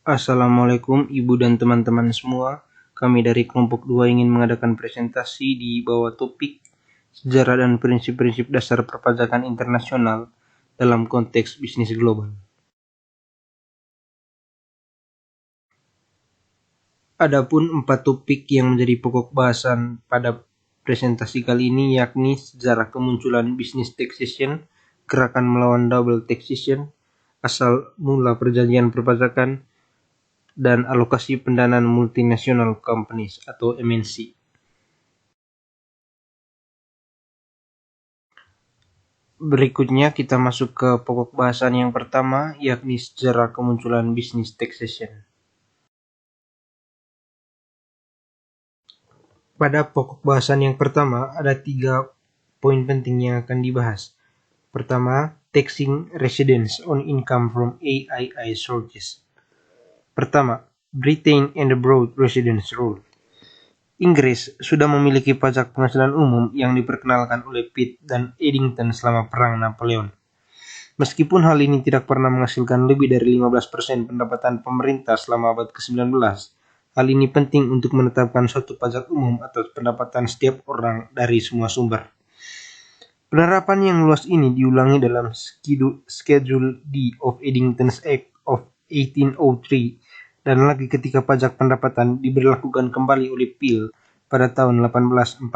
Assalamualaikum Ibu dan teman-teman semua. Kami dari kelompok 2 ingin mengadakan presentasi di bawah topik sejarah dan prinsip-prinsip dasar perpajakan internasional dalam konteks bisnis global. Adapun 4 topik yang menjadi pokok bahasan pada presentasi kali ini yakni sejarah kemunculan bisnis taxation, gerakan melawan double taxation, asal mula perjanjian perpajakan, dan alokasi pendanaan multinational companies atau MNC. Berikutnya kita masuk ke pokok bahasan yang pertama, yakni sejarah kemunculan bisnis taxation. Pada pokok bahasan yang pertama ada 3 poin penting yang akan dibahas. Pertama, taxing residence on income from AII sources. Pertama, Britain and Abroad Residence Rule. Inggris sudah memiliki pajak penghasilan umum yang diperkenalkan oleh Pitt dan Eddington selama Perang Napoleon. Meskipun hal ini tidak pernah menghasilkan lebih dari 15% pendapatan pemerintah selama abad ke-19, hal ini penting untuk menetapkan suatu pajak umum atas pendapatan setiap orang dari semua sumber. Penerapan yang luas ini diulangi dalam Schedule D of Eddington's Act of 1803 dan lagi ketika pajak pendapatan diberlakukan kembali oleh Peel pada tahun 1842.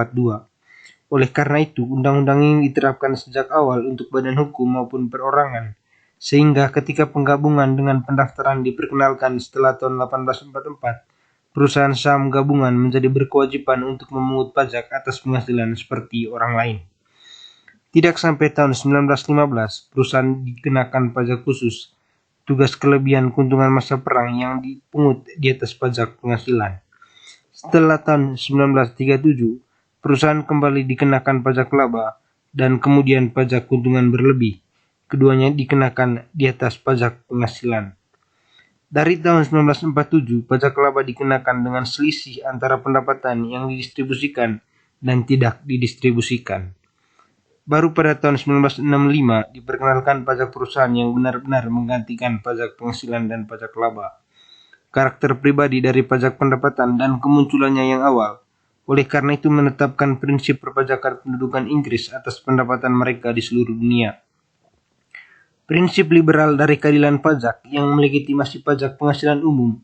Oleh karena itu, undang-undang ini diterapkan sejak awal untuk badan hukum maupun perorangan, sehingga ketika penggabungan dengan pendaftaran diperkenalkan setelah tahun 1844, perusahaan saham gabungan menjadi berkewajiban untuk memungut pajak atas penghasilan seperti orang lain. Tidak sampai tahun 1915, perusahaan dikenakan pajak khusus, tugas kelebihan keuntungan masa perang yang dipungut di atas pajak penghasilan. Setelah tahun 1937, perusahaan kembali dikenakan pajak laba dan kemudian pajak keuntungan berlebih. Keduanya dikenakan di atas pajak penghasilan. Dari tahun 1947, pajak laba dikenakan dengan selisih antara pendapatan yang didistribusikan dan tidak didistribusikan. Baru pada tahun 1965 diperkenalkan pajak perusahaan yang benar-benar menggantikan pajak penghasilan dan pajak laba. Karakter pribadi dari pajak pendapatan dan kemunculannya yang awal, oleh karena itu menetapkan prinsip perpajakan pendudukan Inggris atas pendapatan mereka di seluruh dunia. Prinsip liberal dari keadilan pajak yang melegitimasi pajak penghasilan umum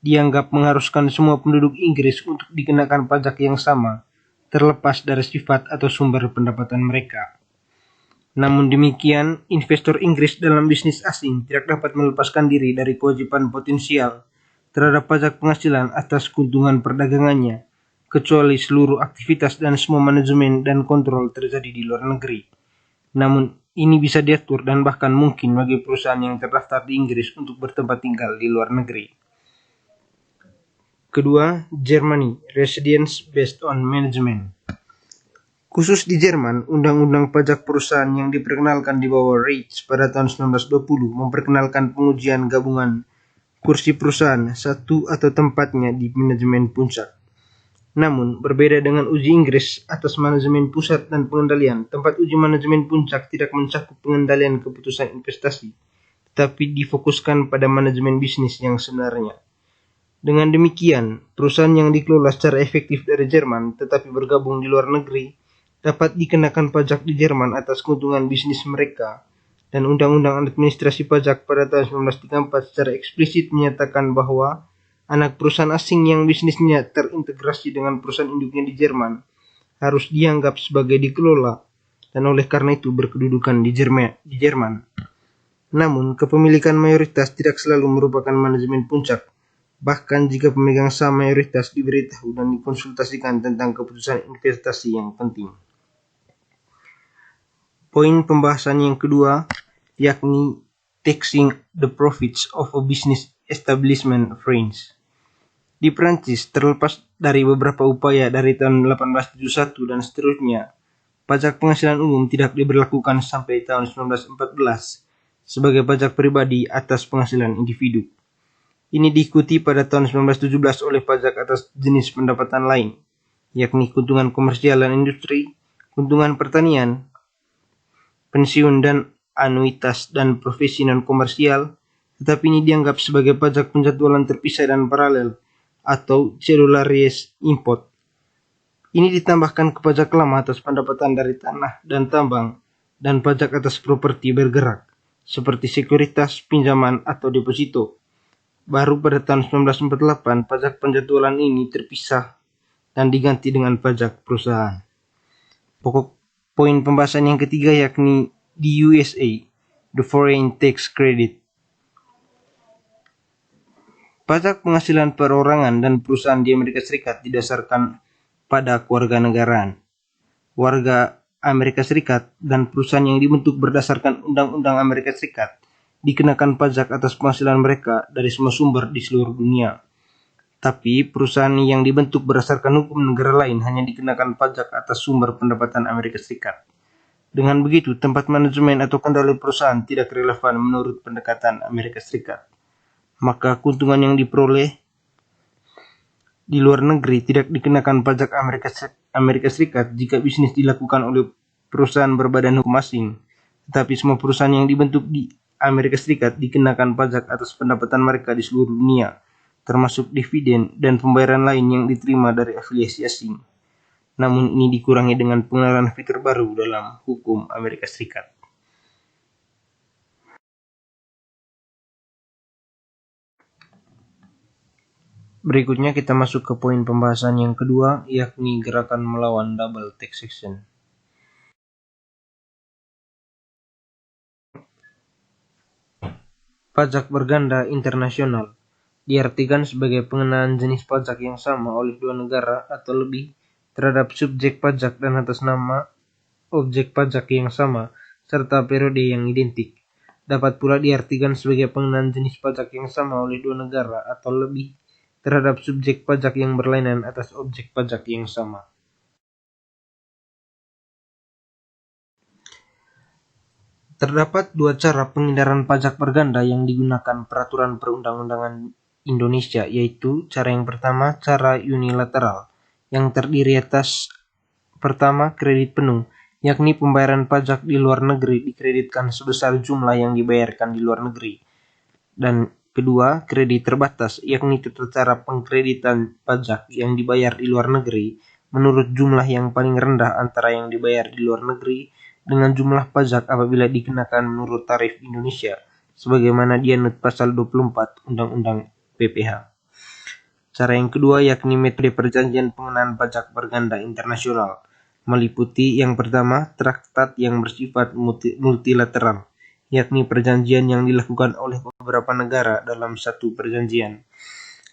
dianggap mengharuskan semua penduduk Inggris untuk dikenakan pajak yang sama, terlepas dari sifat atau sumber pendapatan mereka. Namun demikian, investor Inggris dalam bisnis asing tidak dapat melepaskan diri dari kewajiban potensial terhadap pajak penghasilan atas keuntungan perdagangannya, kecuali seluruh aktivitas dan semua manajemen dan kontrol terjadi di luar negeri. Namun, ini bisa diatur dan bahkan mungkin bagi perusahaan yang terdaftar di Inggris untuk bertempat tinggal di luar negeri. Kedua, Germany, Residence Based on Management. Khusus di Jerman, undang-undang pajak perusahaan yang diperkenalkan di bawah Reich pada tahun 1920 memperkenalkan pengujian gabungan kursi perusahaan satu atau tempatnya di manajemen puncak. Namun, berbeda dengan uji Inggris atas manajemen pusat dan pengendalian, tempat uji manajemen puncak tidak mencakup pengendalian keputusan investasi, tetapi difokuskan pada manajemen bisnis yang sebenarnya. Dengan demikian, perusahaan yang dikelola secara efektif dari Jerman tetapi bergabung di luar negeri dapat dikenakan pajak di Jerman atas keuntungan bisnis mereka, dan Undang-Undang Administrasi Pajak pada tahun 1934 secara eksplisit menyatakan bahwa anak perusahaan asing yang bisnisnya terintegrasi dengan perusahaan induknya di Jerman harus dianggap sebagai dikelola dan oleh karena itu berkedudukan di Jerman. Namun, kepemilikan mayoritas tidak selalu merupakan manajemen puncak. Bahkan jika pemegang saham mayoritas diberitahu dan dikonsultasikan tentang keputusan investasi yang penting. Poin pembahasan yang kedua, yakni taxing the profits of a business establishment France. Di Prancis, terlepas dari beberapa upaya dari tahun 1871 dan seterusnya, pajak penghasilan umum tidak diberlakukan sampai tahun 1914 sebagai pajak pribadi atas penghasilan individu. Ini diikuti pada tahun 1917 oleh pajak atas jenis pendapatan lain, yakni keuntungan komersial dan industri, keuntungan pertanian, pensiun dan anuitas dan profesi non-komersial, tetapi ini dianggap sebagai pajak penjadwalan terpisah dan paralel atau cedularies import. Ini ditambahkan ke pajak lama atas pendapatan dari tanah dan tambang dan pajak atas properti bergerak, seperti sekuritas, pinjaman, atau deposito. Baru pada tahun 1948, pajak penjadwalan ini terpisah dan diganti dengan pajak perusahaan. Pokok poin pembahasan yang ketiga yakni di USA, the Foreign Tax Credit. Pajak penghasilan perorangan dan perusahaan di Amerika Serikat didasarkan pada kewarganegaraan. Warga Amerika Serikat dan perusahaan yang dibentuk berdasarkan Undang-Undang Amerika Serikat dikenakan pajak atas penghasilan mereka dari semua sumber di seluruh dunia. Tapi perusahaan yang dibentuk berdasarkan hukum negara lain hanya dikenakan pajak atas sumber pendapatan Amerika Serikat. Dengan begitu, tempat manajemen atau kendali perusahaan tidak relevan menurut pendekatan Amerika Serikat. Maka keuntungan yang diperoleh di luar negeri tidak dikenakan pajak Amerika Serikat jika bisnis dilakukan oleh perusahaan berbadan hukum asing. Tetapi semua perusahaan yang dibentuk di Amerika Serikat dikenakan pajak atas pendapatan mereka di seluruh dunia, termasuk dividen dan pembayaran lain yang diterima dari afiliasi asing. Namun ini dikurangi dengan pengenalan fitur baru dalam hukum Amerika Serikat. Berikutnya kita masuk ke poin pembahasan yang kedua, yakni gerakan melawan double taxation. Pajak berganda internasional diartikan sebagai pengenaan jenis pajak yang sama oleh dua negara atau lebih terhadap subjek pajak dan atas nama objek pajak yang sama serta periode yang identik. Dapat pula diartikan sebagai pengenaan jenis pajak yang sama oleh dua negara atau lebih terhadap subjek pajak yang berlainan atas objek pajak yang sama. Terdapat dua cara penghindaran pajak berganda yang digunakan peraturan perundang-undangan Indonesia, yaitu cara yang pertama, cara unilateral, yang terdiri atas pertama, kredit penuh, yakni pembayaran pajak di luar negeri dikreditkan sebesar jumlah yang dibayarkan di luar negeri. Dan kedua, kredit terbatas, yakni tata cara pengkreditan pajak yang dibayar di luar negeri menurut jumlah yang paling rendah antara yang dibayar di luar negeri dengan jumlah pajak apabila dikenakan menurut tarif Indonesia, sebagaimana dianut pasal 24 Undang-Undang PPH. Cara yang kedua yakni metode perjanjian pengenaan pajak berganda internasional, meliputi yang pertama, traktat yang bersifat multilateral, yakni perjanjian yang dilakukan oleh beberapa negara dalam satu perjanjian.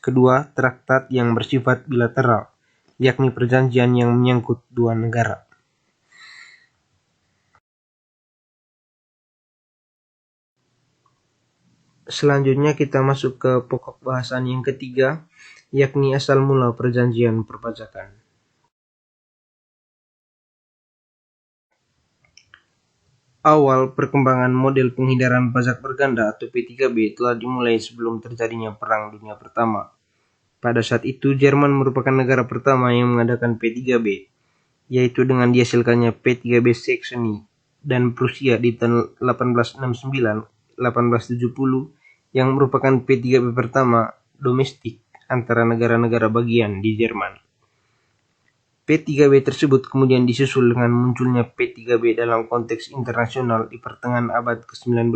Kedua, traktat yang bersifat bilateral, yakni perjanjian yang menyangkut dua negara. Selanjutnya kita masuk ke pokok bahasan yang ketiga, yakni asal mula perjanjian perpajakan. Awal perkembangan model penghindaran pajak berganda atau P3B telah dimulai sebelum terjadinya Perang Dunia Pertama. Pada saat itu, Jerman merupakan negara pertama yang mengadakan P3B, yaitu dengan dihasilkannya P3B Saxony, dan Prusia di tahun 1869-1870 yang merupakan P3B pertama domestik antara negara-negara bagian di Jerman. P3B tersebut kemudian disusul dengan munculnya P3B dalam konteks internasional di pertengahan abad ke-19,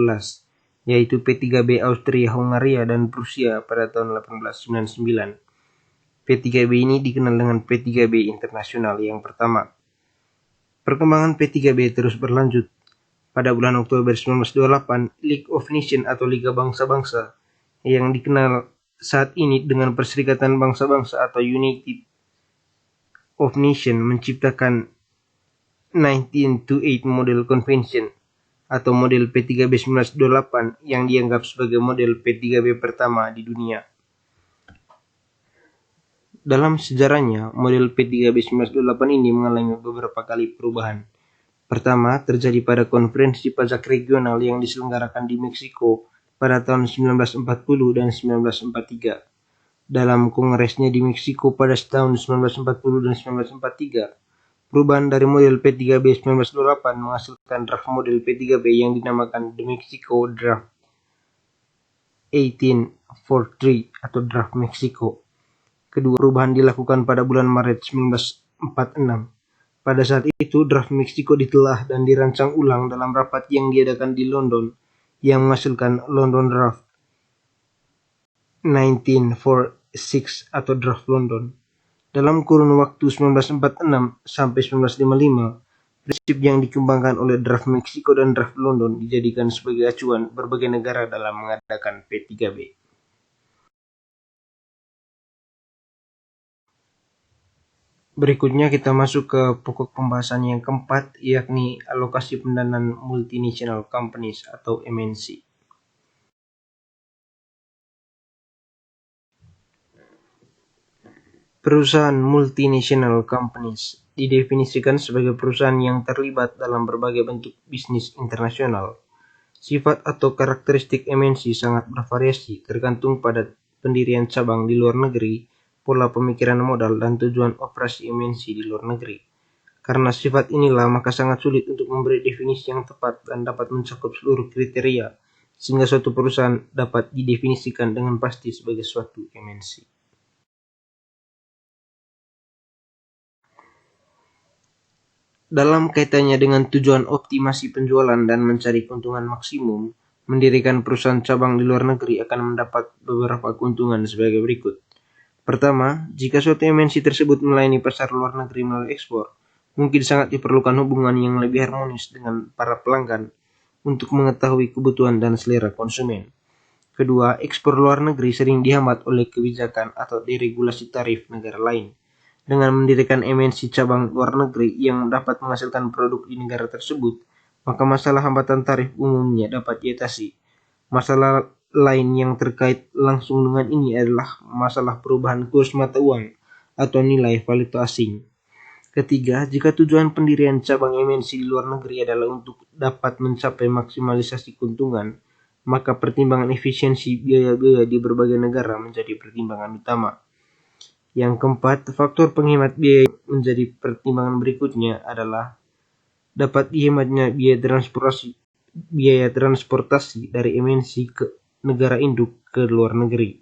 yaitu P3B Austria-Hungaria dan Prusia pada tahun 1899. P3B ini dikenal dengan P3B internasional yang pertama. Perkembangan P3B terus berlanjut. Pada bulan Oktober 1928, League of Nations atau Liga Bangsa-Bangsa yang dikenal saat ini dengan Perserikatan Bangsa-Bangsa atau United of Nations menciptakan 1928 Model Convention atau model P3B 1928 yang dianggap sebagai model P3B pertama di dunia. Dalam sejarahnya, model P3B 1928 ini mengalami beberapa kali perubahan. Pertama, terjadi pada konferensi pajak regional yang diselenggarakan di Meksiko pada tahun 1940 dan 1943. Dalam kongresnya di Meksiko pada tahun 1940 dan 1943, perubahan dari model P3B 1928 menghasilkan draft model P3B yang dinamakan The Mexico Draft. 1843 atau Draft Meksiko. Kedua perubahan dilakukan pada bulan Maret 1946. Pada saat itu, Draft Meksiko ditelah dan dirancang ulang dalam rapat yang diadakan di London yang menghasilkan London Draft 1946 atau Draft London. Dalam kurun waktu 1946 sampai 1955, prinsip yang dikembangkan oleh Draft Meksiko dan Draft London dijadikan sebagai acuan berbagai negara dalam mengadakan P3B. Berikutnya kita masuk ke pokok pembahasan yang keempat, yakni alokasi pendanaan multinational companies atau MNC. Perusahaan multinational companies didefinisikan sebagai perusahaan yang terlibat dalam berbagai bentuk bisnis internasional. Sifat atau karakteristik MNC sangat bervariasi tergantung pada pendirian cabang di luar negeri, pola pemikiran modal, dan tujuan operasi MNC di luar negeri. Karena sifat inilah, maka sangat sulit untuk memberi definisi yang tepat dan dapat mencakup seluruh kriteria, sehingga suatu perusahaan dapat didefinisikan dengan pasti sebagai suatu MNC. Dalam kaitannya dengan tujuan optimasi penjualan dan mencari keuntungan maksimum, mendirikan perusahaan cabang di luar negeri akan mendapat beberapa keuntungan sebagai berikut. Pertama, jika suatu MNC tersebut melayani pasar luar negeri melalui ekspor, mungkin sangat diperlukan hubungan yang lebih harmonis dengan para pelanggan untuk mengetahui kebutuhan dan selera konsumen. Kedua, ekspor luar negeri sering dihambat oleh kebijakan atau deregulasi tarif negara lain. Dengan mendirikan MNC cabang luar negeri yang dapat menghasilkan produk di negara tersebut, maka masalah hambatan tarif umumnya dapat diatasi. Masalah lain yang terkait langsung dengan ini adalah masalah perubahan kurs mata uang atau nilai valuta asing. Ketiga, jika tujuan pendirian cabang MNC di luar negeri adalah untuk dapat mencapai maksimalisasi keuntungan, maka pertimbangan efisiensi biaya-biaya di berbagai negara menjadi pertimbangan utama. Yang keempat, faktor penghemat biaya menjadi pertimbangan berikutnya adalah dapat dihematnya biaya transportasi dari MNC ke negara induk ke luar negeri.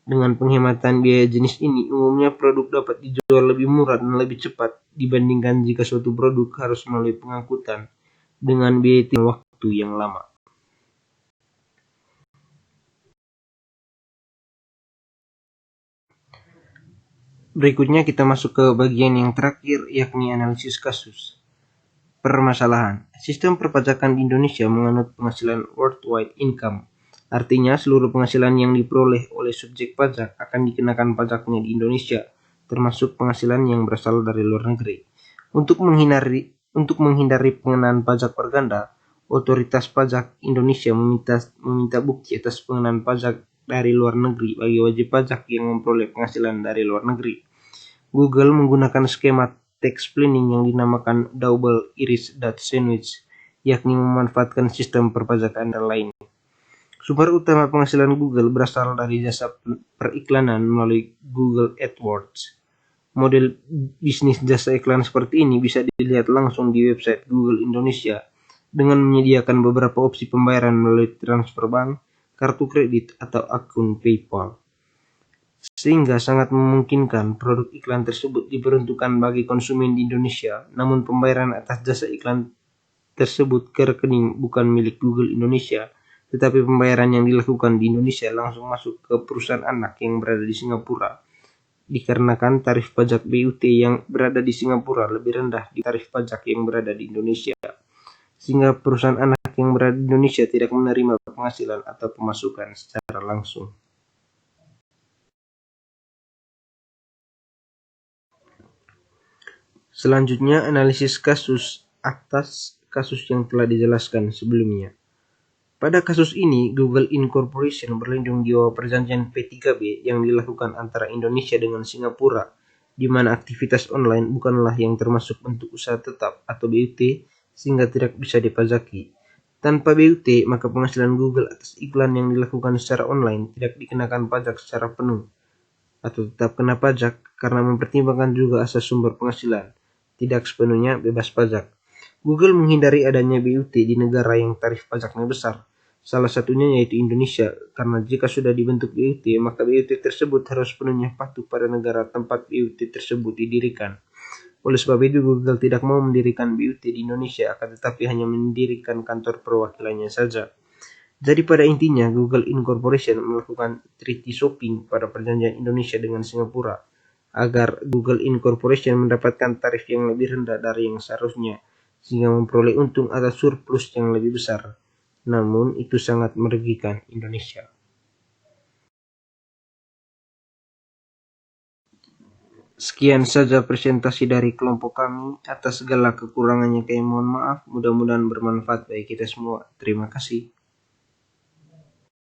Dengan penghematan biaya jenis ini, umumnya produk dapat dijual lebih murah dan lebih cepat dibandingkan jika suatu produk harus melalui pengangkutan dengan biaya waktu yang lama. Berikutnya kita masuk ke bagian yang terakhir, yakni analisis kasus. Permasalahan. Sistem perpajakan di Indonesia menganut penghasilan worldwide income. Artinya seluruh penghasilan yang diperoleh oleh subjek pajak akan dikenakan pajaknya di Indonesia, termasuk penghasilan yang berasal dari luar negeri. Untuk menghindari pengenaan pajak berganda, Otoritas Pajak Indonesia meminta bukti atas pengenaan pajak dari luar negeri bagi wajib pajak yang memperoleh penghasilan dari luar negeri. Google menggunakan skema tax planning yang dinamakan double iris dot sandwich, yakni memanfaatkan sistem perpajakan lain. Sumber utama penghasilan Google berasal dari jasa periklanan melalui Google AdWords. Model bisnis jasa iklan seperti ini bisa dilihat langsung di website Google Indonesia dengan menyediakan beberapa opsi pembayaran melalui transfer bank, kartu kredit, atau akun PayPal. Sehingga sangat memungkinkan produk iklan tersebut diperuntukkan bagi konsumen di Indonesia, namun pembayaran atas jasa iklan tersebut ke rekening bukan milik Google Indonesia, tetapi pembayaran yang dilakukan di Indonesia langsung masuk ke perusahaan anak yang berada di Singapura. Dikarenakan tarif pajak BUT yang berada di Singapura lebih rendah di tarif pajak yang berada di Indonesia, sehingga perusahaan anak yang berada di Indonesia tidak menerima penghasilan atau pemasukan secara langsung. Selanjutnya, analisis kasus atas kasus yang telah dijelaskan sebelumnya. Pada kasus ini, Google Incorporation berlindung di bawah perjanjian P3B yang dilakukan antara Indonesia dengan Singapura, di mana aktivitas online bukanlah yang termasuk bentuk usaha tetap atau BUT, sehingga tidak bisa dipajaki. Tanpa BUT, maka penghasilan Google atas iklan yang dilakukan secara online tidak dikenakan pajak secara penuh, atau tetap kena pajak karena mempertimbangkan juga asas sumber penghasilan, tidak sepenuhnya bebas pajak. Google menghindari adanya BUT di negara yang tarif pajaknya besar, Salah satunya yaitu Indonesia, karena jika sudah dibentuk BUT, maka BUT tersebut harus sepenuhnya patuh pada negara tempat BUT tersebut didirikan. Oleh sebab itu, Google tidak mau mendirikan BUT di Indonesia, akan tetapi hanya mendirikan kantor perwakilannya saja. Jadi pada intinya, Google Incorporation melakukan treaty shopping pada perjanjian Indonesia dengan Singapura, agar Google Incorporation mendapatkan tarif yang lebih rendah dari yang seharusnya, sehingga memperoleh untung atau surplus yang lebih besar. Namun, itu sangat merugikan Indonesia. Sekian saja presentasi dari kelompok kami. Atas segala kekurangannya kami mohon maaf. Mudah-mudahan bermanfaat bagi kita semua. Terima kasih.